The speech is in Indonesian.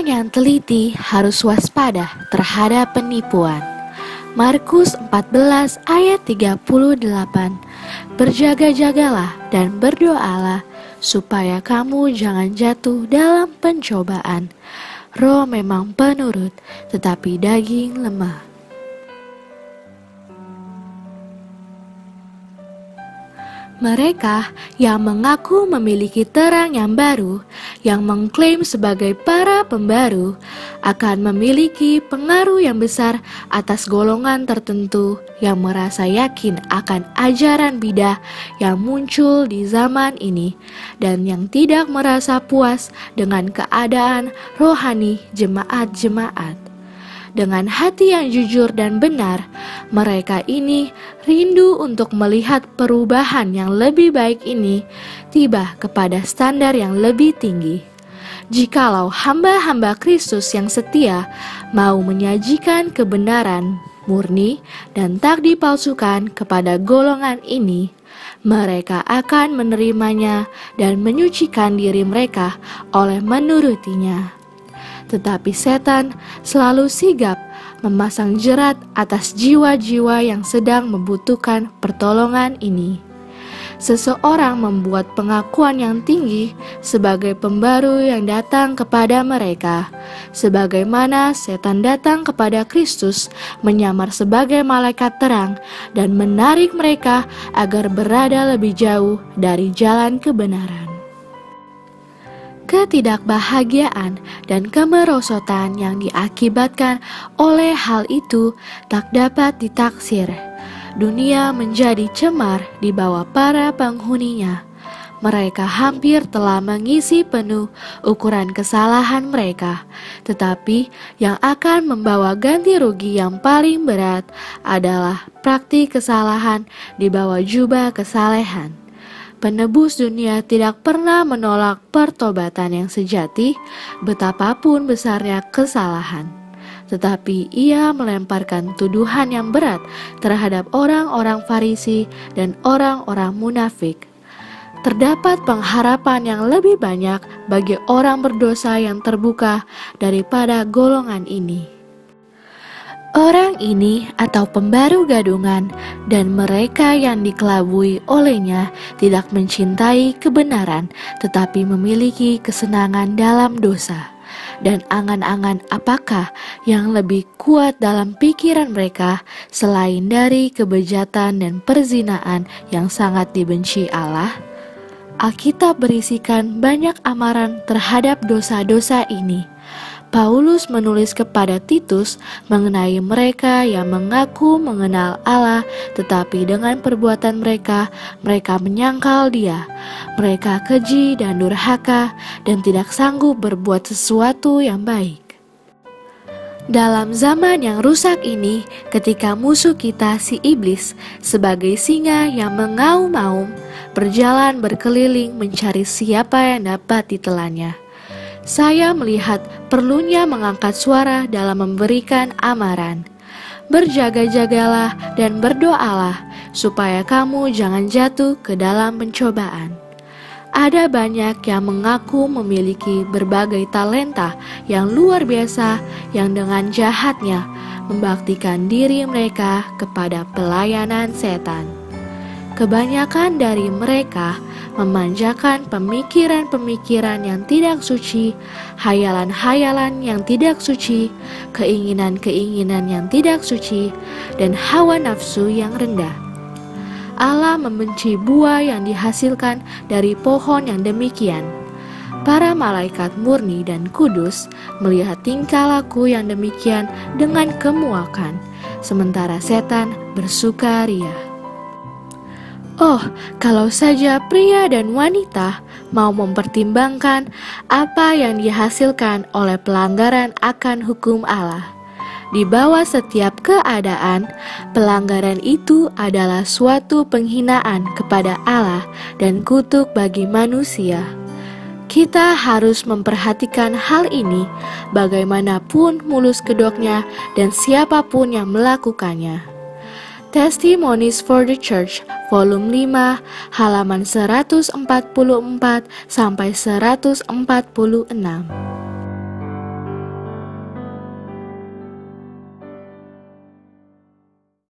Orang yang teliti harus waspada terhadap penipuan. Markus 14 ayat 38. Berjaga-jagalah dan berdoalah supaya kamu jangan jatuh dalam pencobaan. Roh memang penurut, tetapi daging lemah. Mereka yang mengaku memiliki terang yang baru, yang mengklaim sebagai para pembaru, akan memiliki pengaruh yang besar atas golongan tertentu yang merasa yakin akan ajaran bidah yang muncul di zaman ini, dan yang tidak merasa puas dengan keadaan rohani jemaat-jemaat. Dengan hati yang jujur dan benar, mereka ini rindu untuk melihat perubahan yang lebih baik ini tiba kepada standar yang lebih tinggi. Jikalau hamba-hamba Kristus yang setia mau menyajikan kebenaran murni dan tak dipalsukan kepada golongan ini, mereka akan menerimanya dan menyucikan diri mereka oleh menurutinya. Tetapi setan selalu sigap memasang jerat atas jiwa-jiwa yang sedang membutuhkan pertolongan ini. Seseorang membuat pengakuan yang tinggi sebagai pembaru yang datang kepada mereka, sebagaimana setan datang kepada Kristus menyamar sebagai malaikat terang dan menarik mereka agar berada lebih jauh dari jalan kebenaran. Ketidakbahagiaan dan kemerosotan yang diakibatkan oleh hal itu tak dapat ditaksir. Dunia menjadi cemar di bawah para penghuninya. Mereka hampir telah mengisi penuh ukuran kesalahan mereka, tetapi yang akan membawa ganti rugi yang paling berat adalah praktik kesalahan di bawah jubah kesalehan. Penebus dunia tidak pernah menolak pertobatan yang sejati, betapapun besarnya kesalahan. Tetapi ia melemparkan tuduhan yang berat terhadap orang-orang Farisi dan orang-orang munafik. Terdapat pengharapan yang lebih banyak bagi orang berdosa yang terbuka daripada golongan ini. Orang ini atau pembaru gadungan dan mereka yang dikelabui olehnya tidak mencintai kebenaran, tetapi memiliki kesenangan dalam dosa. Dan angan-angan apakah yang lebih kuat dalam pikiran mereka selain dari kebejatan dan perzinaan yang sangat dibenci Allah? Alkitab berisikan banyak amaran terhadap dosa-dosa ini. Paulus menulis kepada Titus mengenai mereka yang mengaku mengenal Allah, tetapi dengan perbuatan mereka menyangkal Dia. Mereka keji dan durhaka dan tidak sanggup berbuat sesuatu yang baik. Dalam zaman yang rusak ini, ketika musuh kita si iblis sebagai singa yang mengaum-aum berjalan berkeliling mencari siapa yang dapat ditelannya, saya melihat perlunya mengangkat suara dalam memberikan amaran. Berjaga-jagalah dan berdoalah supaya kamu jangan jatuh ke dalam pencobaan. Ada banyak yang mengaku memiliki berbagai talenta yang luar biasa yang dengan jahatnya membaktikan diri mereka kepada pelayanan setan. Kebanyakan dari mereka memanjakan pemikiran-pemikiran yang tidak suci, hayalan-hayalan yang tidak suci, keinginan-keinginan yang tidak suci, dan hawa nafsu yang rendah. Allah membenci buah yang dihasilkan dari pohon yang demikian. Para malaikat murni dan kudus melihat tingkah laku yang demikian dengan kemuakan, sementara setan bersukaria. Oh, kalau saja pria dan wanita mau mempertimbangkan apa yang dihasilkan oleh pelanggaran akan hukum Allah. Di bawah setiap keadaan, pelanggaran itu adalah suatu penghinaan kepada Allah dan kutuk bagi manusia. Kita harus memperhatikan hal ini, bagaimanapun mulus kedoknya dan siapapun yang melakukannya. Testimonies for the Church, volume 5, halaman 144 sampai 146.